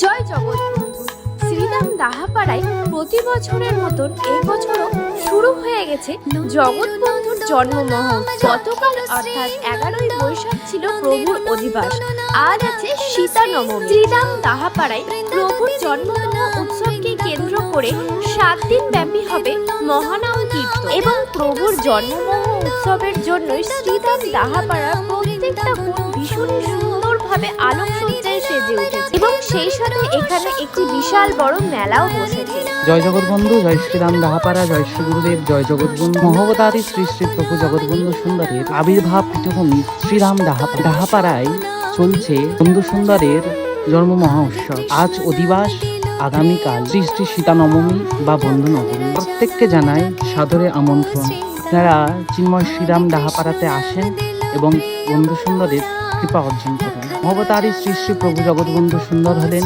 জয় জগৎবন্ধু। শ্রীরাম দাহাপাড়ায় প্রতি বছরের মতন এই বছরও শুরু হয়ে গেছে জগৎবন্ধুর জন্ম মহোৎসব। গতকাল অর্থাৎ 11ই বৈশাখ ছিল প্রভুর অধিবাস। আজ আছে সীতা নবমী। শ্রীরাম দাহাপাড়ায় প্রভুর জন্ম উৎসবকে কেন্দ্র করে 7 দিন ব্যাপী হবে মহানাম কীর্তন এবং প্রভুর জন্ম উৎসবের জন্যই শ্রীরাম দাহাপাড়ার প্রত্যেকটা কোণ ভীষণই সুন্দরভাবে আলোকসজ্জায় সেজে উঠেছে এবং সেই সাথে এখানে একটি বিশাল বড় মেলাও বসেছে। জয় জগৎবন্ধু, জয় শ্রীরাম দাহাপাড়া, জয় শ্রী গুরুদেব, জয় জগৎবন্ধু। মহবতারী শ্রী শ্রী প্রভু জগৎবন্ধু সুন্দরের আবির্ভাব পীঠভূমি শ্রীরাম দাহাপাড়ায় চলছে বন্ধু সুন্দরের জন্ম মহোৎসব। আজ অধিবাস, আগামীকাল শ্রী শ্রী সীতা নবমী বা বন্ধু নবমী। প্রত্যেককে জানাই সাদরে আমন্ত্রণ। আপনারা চিন্ময় শ্রীরাম দাহাপাড়াতে আসেন এবং বন্ধু সুন্দরের কৃপা অর্জন করুন। মহবতারী শ্রী শ্রী প্রভু জগৎবন্ধু সুন্দর হলেন